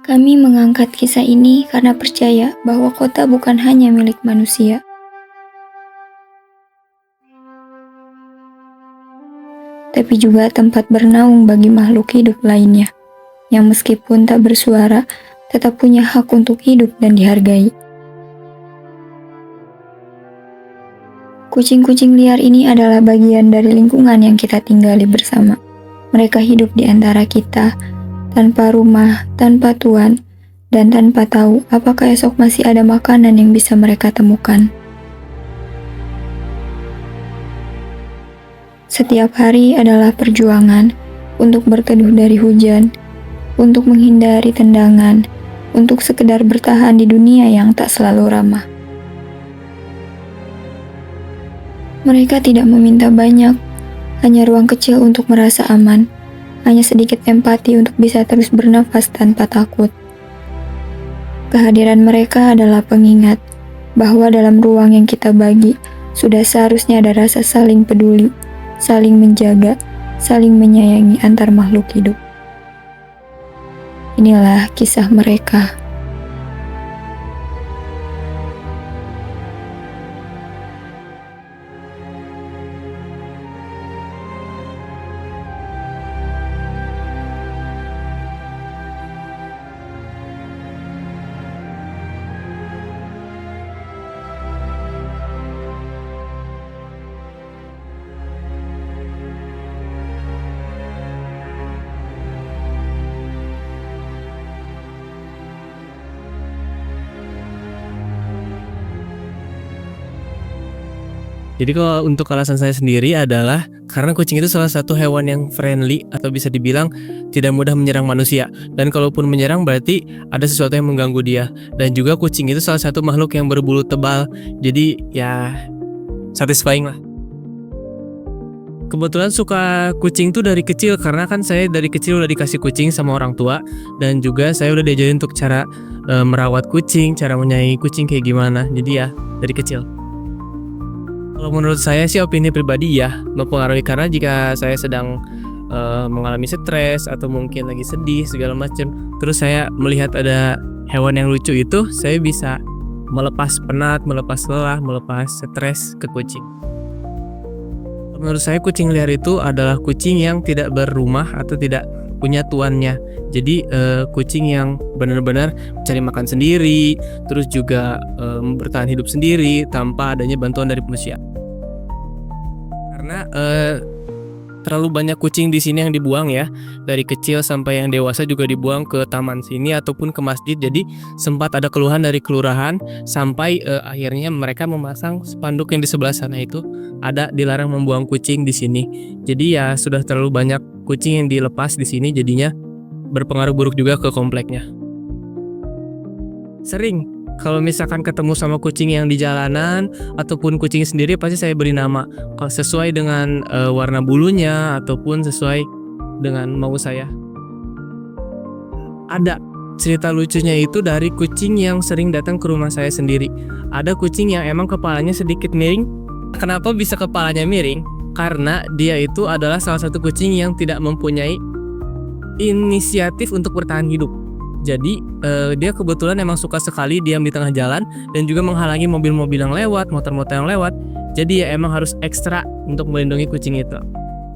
Kami mengangkat kisah ini karena percaya bahwa kota bukan hanya milik manusia, tapi juga tempat bernaung bagi makhluk hidup lainnya, yang meskipun tak bersuara, tetap punya hak untuk hidup dan dihargai. Kucing-kucing liar ini adalah bagian dari lingkungan yang kita tinggali bersama. Mereka hidup di antara kita, tanpa rumah, tanpa tuan, dan tanpa tahu apakah esok masih ada makanan yang bisa mereka temukan. Setiap hari adalah perjuangan untuk berteduh dari hujan, untuk menghindari tendangan, untuk sekedar bertahan di dunia yang tak selalu ramah. Mereka tidak meminta banyak, hanya ruang kecil untuk merasa aman, hanya sedikit empati untuk bisa terus bernafas tanpa takut. Kehadiran mereka adalah pengingat bahwa dalam ruang yang kita bagi, sudah seharusnya ada rasa saling peduli, saling menjaga, saling menyayangi antar makhluk hidup. Inilah kisah mereka. Jadi kalau untuk alasan saya sendiri adalah karena kucing itu salah satu hewan yang friendly atau bisa dibilang tidak mudah menyerang manusia. Dan kalaupun menyerang berarti ada sesuatu yang mengganggu dia. Dan juga kucing itu salah satu makhluk yang berbulu tebal. Jadi ya satisfying lah. Kebetulan suka kucing tuh dari kecil karena kan saya dari kecil udah dikasih kucing sama orang tua. Dan juga saya udah diajarin untuk cara merawat kucing, cara menyayangi kucing kayak gimana. Jadi ya dari kecil. Kalau menurut saya sih opini pribadi ya mempengaruhi, karena jika saya sedang mengalami stres atau mungkin lagi sedih segala macam, terus saya melihat ada hewan yang lucu itu, saya bisa melepas penat, melepas lelah, melepas stres ke kucing. Menurut saya kucing liar itu adalah kucing yang tidak berumah atau tidak punya tuannya. Jadi kucing yang benar-benar mencari makan sendiri, terus juga bertahan hidup sendiri tanpa adanya bantuan dari manusia. Karena terlalu banyak kucing di sini yang dibuang ya, dari kecil sampai yang dewasa juga dibuang ke taman sini ataupun ke masjid. Jadi sempat ada keluhan dari kelurahan sampai akhirnya mereka memasang spanduk yang di sebelah sana itu ada dilarang membuang kucing di sini. Jadi ya sudah terlalu banyak kucing yang dilepas di sini, jadinya berpengaruh buruk juga ke kompleknya. Sering kalau misalkan ketemu sama kucing yang di jalanan ataupun kucing sendiri, pasti saya beri nama kalau sesuai dengan warna bulunya ataupun sesuai dengan mau saya. Ada cerita lucunya itu dari kucing yang sering datang ke rumah saya sendiri. Ada kucing yang emang kepalanya sedikit miring. Kenapa bisa kepalanya miring? Karena dia itu adalah salah satu kucing yang tidak mempunyai inisiatif untuk bertahan hidup. Jadi dia kebetulan emang suka sekali diam di tengah jalan dan juga menghalangi mobil-mobil yang lewat, motor-motor yang lewat. Jadi ya emang harus ekstra untuk melindungi kucing itu.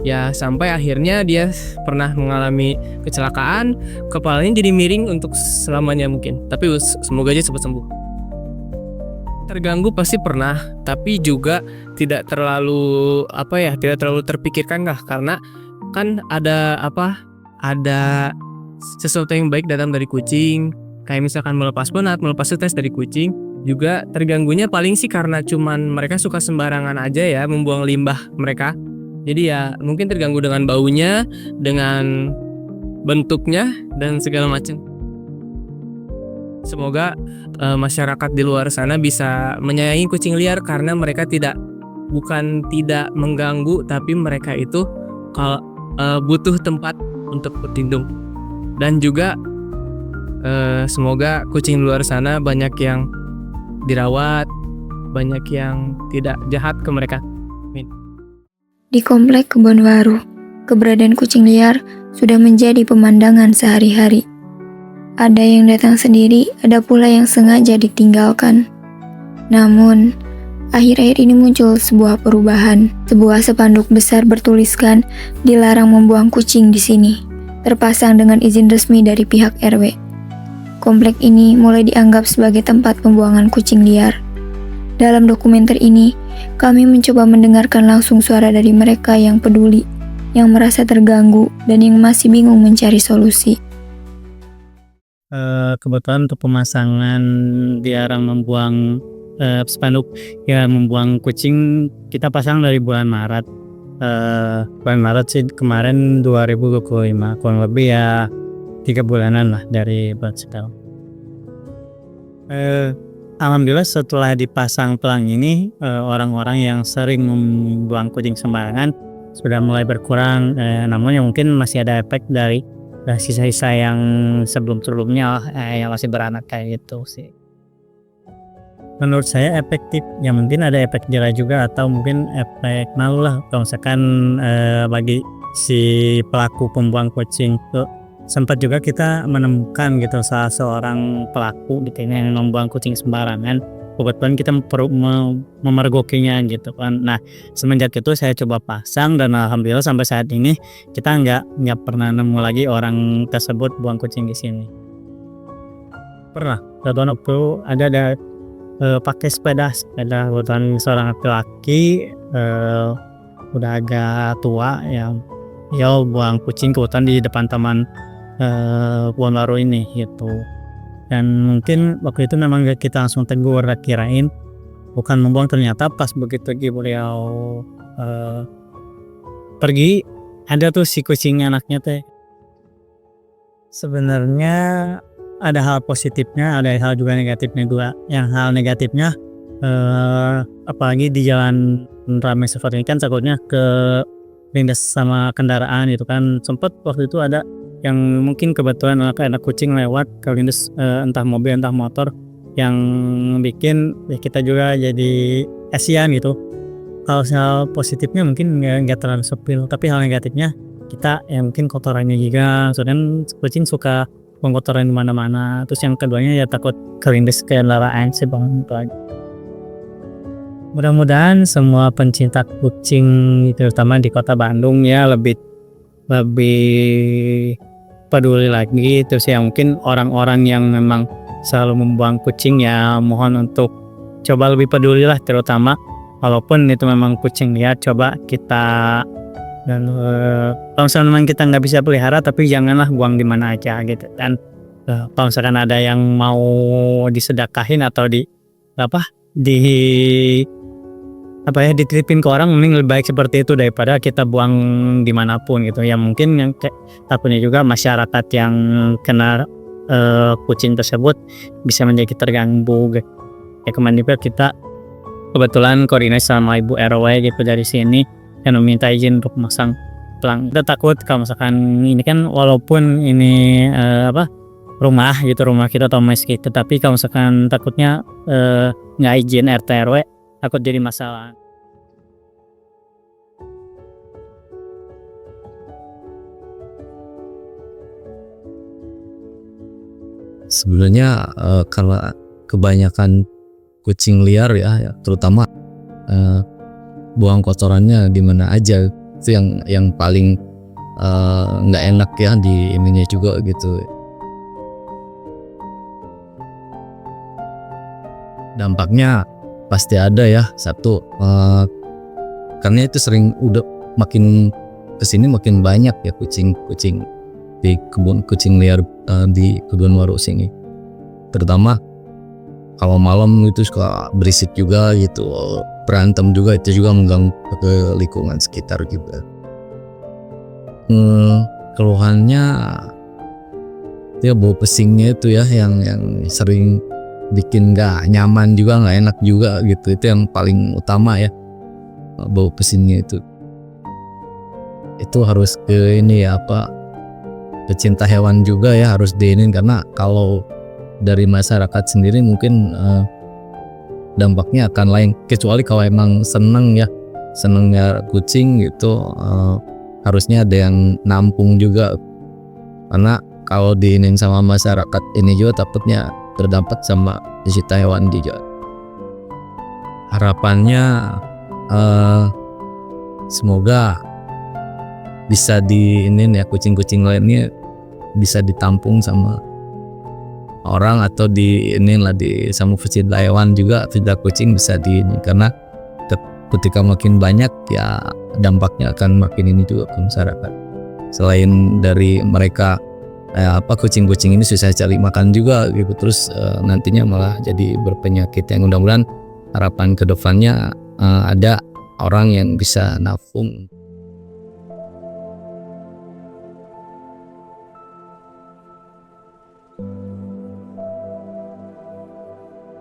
Ya sampai akhirnya dia pernah mengalami kecelakaan, kepalanya jadi miring untuk selamanya mungkin. Tapi semoga aja cepat sembuh. Terganggu pasti pernah, tapi juga tidak terlalu tidak terlalu terpikirkan lah, karena kan ada sesuatu yang baik datang dari kucing, kayak misalkan melepas penat, melepas stres dari kucing. Juga terganggunya paling sih karena cuman mereka suka sembarangan aja ya membuang limbah mereka. Jadi ya mungkin terganggu dengan baunya, dengan bentuknya dan segala macam. Semoga masyarakat di luar sana bisa menyayangi kucing liar, karena mereka bukan tidak mengganggu, tapi mereka itu kalau butuh tempat untuk berlindung. Dan juga semoga kucing luar sana banyak yang dirawat, banyak yang tidak jahat ke mereka. Amin. Di komplek Kebonwaru, keberadaan kucing liar sudah menjadi pemandangan sehari-hari. Ada yang datang sendiri, ada pula yang sengaja ditinggalkan. Namun, akhir-akhir ini muncul sebuah perubahan. Sebuah spanduk besar bertuliskan, "Dilarang membuang kucing di sini." Terpasang dengan izin resmi dari pihak RW. Komplek ini mulai dianggap sebagai tempat pembuangan kucing liar. Dalam dokumenter ini, kami mencoba mendengarkan langsung suara dari mereka yang peduli, yang merasa terganggu, dan yang masih bingung mencari solusi. Kebetulan untuk pemasangan dilarang membuang spanduk ya membuang kucing kita pasang dari bulan Maret. Bulan Maret sih kemarin 2025, kurang lebih ya 3 bulanan lah dari bulan setahun. Alhamdulillah setelah dipasang pelang ini orang-orang yang sering membuang kucing sembarangan sudah mulai berkurang, namun yang mungkin masih ada efek dari sisa-sisa yang sebelum-sebelumnya yang masih beranak kayak gitu sih. Menurut saya efektif, yang mungkin ada efek jerah juga atau mungkin efek malu lah kalau misalkan bagi si pelaku pembuang kucing tuh. Sempat juga kita menemukan gitu salah seorang pelaku gitu yang membuang kucing sembarangan. Kebetulan kita memergokinya gitu kan. Nah semenjak itu saya coba pasang dan alhamdulillah sampai saat ini kita nggak pernah nemu lagi orang tersebut buang kucing di sini. Pernah satu waktu ada pakai sepeda kebetulan seorang laki-laki udah agak tua yang buang kucing kebetulan di depan taman Puanwaro ini gitu. Dan mungkin waktu itu memang kita langsung tegur, kirain bukan membuang, ternyata pas begitu beliau pergi ada tuh si kucing anaknya teh. Sebenarnya ada hal positifnya, ada hal juga negatifnya juga. Yang hal negatifnya apalagi di jalan ramai seperti ini kan takutnya ke lindas sama kendaraan gitu kan. Sempat waktu itu ada yang mungkin kebetulan anak kucing lewat ke lindas entah mobil entah motor yang bikin kita juga jadi kasihan gitu. Kalau hal positifnya mungkin nggak terlalu sepil, tapi hal negatifnya kita mungkin kotorannya juga, soalnya kucing suka buang kotoran di mana-mana. Terus yang keduanya ya takut kelindes kendaraan sih bang. Mudah-mudahan semua pencinta kucing terutama di kota Bandung ya lebih peduli lagi. Terus ya mungkin orang-orang yang memang selalu membuang kucing ya mohon untuk coba lebih peduli lah, terutama walaupun itu memang kucing liar, coba kita dan kalau misalnya memang kita nggak bisa pelihara tapi janganlah buang di mana aja gitu. Dan kalau misalkan ada yang mau disedekahin atau dititipin ke orang, mending lebih baik seperti itu daripada kita buang dimanapun gitu ya. Mungkin yang takutnya juga masyarakat yang kena kucing tersebut bisa menjadi terganggu gitu. Ya kemarin juga kita kebetulan koordinasi sama ibu RW gitu dari sini dan meminta izin untuk memasang pelang. Kita takut kalau misalkan ini kan walaupun ini rumah kita atau mes kita, tapi kalau misalkan takutnya nggak izin RT RW takut jadi masalah. Sebenarnya kalau kebanyakan kucing liar ya terutama buang kotorannya di mana aja itu yang paling nggak enak ya di ininya juga gitu. Dampaknya pasti ada ya. Satu karena itu sering udah makin kesini makin banyak ya kucing di kebun kucing liar di kebun Waru sini, terutama kalau malam itu suka berisik juga gitu, berantem juga, itu juga mengganggu ke lingkungan sekitar juga. Keluhannya ya bau pesingnya itu ya yang sering bikin nggak nyaman juga, nggak enak juga gitu. Itu yang paling utama ya, bau pesingnya itu harus ke ini ya pecinta hewan juga ya harus diinin, karena kalau dari masyarakat sendiri mungkin dampaknya akan lain, kecuali kalau emang senengnya kucing gitu, harusnya ada yang nampung juga, karena kalau diinin sama masyarakat ini juga takutnya terdampak sama pencipta hewan juga. Harapannya semoga bisa diinin ya, kucing-kucing lainnya bisa ditampung sama orang atau diinin lah di sama pecinta hewan juga, pecinta kucing bisa diinin, karena ketika makin banyak ya dampaknya akan makin ini juga ke masyarakat. Selain dari mereka kucing-kucing ini susah cari makan juga gitu, terus nantinya malah jadi berpenyakit, yang mudah-mudahan harapan kedepannya ada orang yang bisa nafung.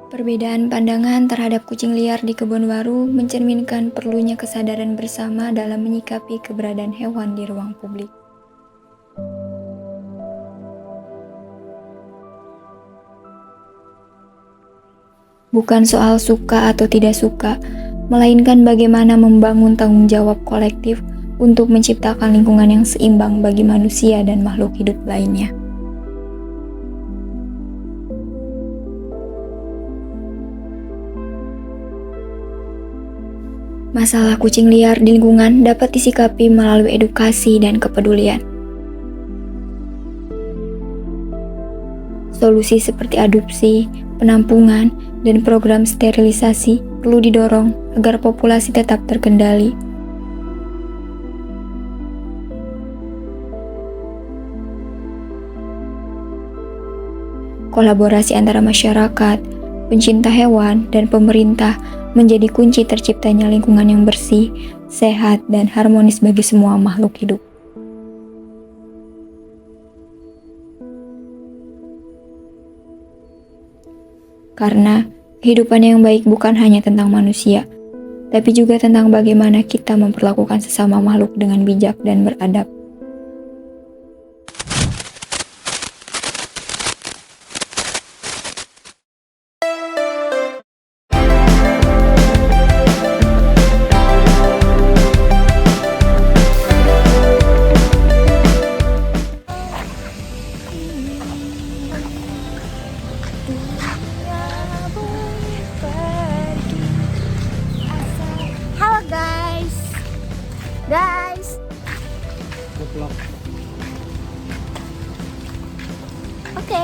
Perbedaan pandangan terhadap kucing liar di Kebon Waru mencerminkan perlunya kesadaran bersama dalam menyikapi keberadaan hewan di ruang publik. Bukan soal suka atau tidak suka, melainkan bagaimana membangun tanggung jawab kolektif untuk menciptakan lingkungan yang seimbang bagi manusia dan makhluk hidup lainnya. Masalah kucing liar di lingkungan dapat disikapi melalui edukasi dan kepedulian. Solusi seperti adopsi, penampungan, dan program sterilisasi perlu didorong agar populasi tetap terkendali. Kolaborasi antara masyarakat, pencinta hewan, dan pemerintah menjadi kunci terciptanya lingkungan yang bersih, sehat, dan harmonis bagi semua makhluk hidup. Karena kehidupan yang baik bukan hanya tentang manusia, tapi juga tentang bagaimana kita memperlakukan sesama makhluk dengan bijak dan beradab. Halo guys. Oke.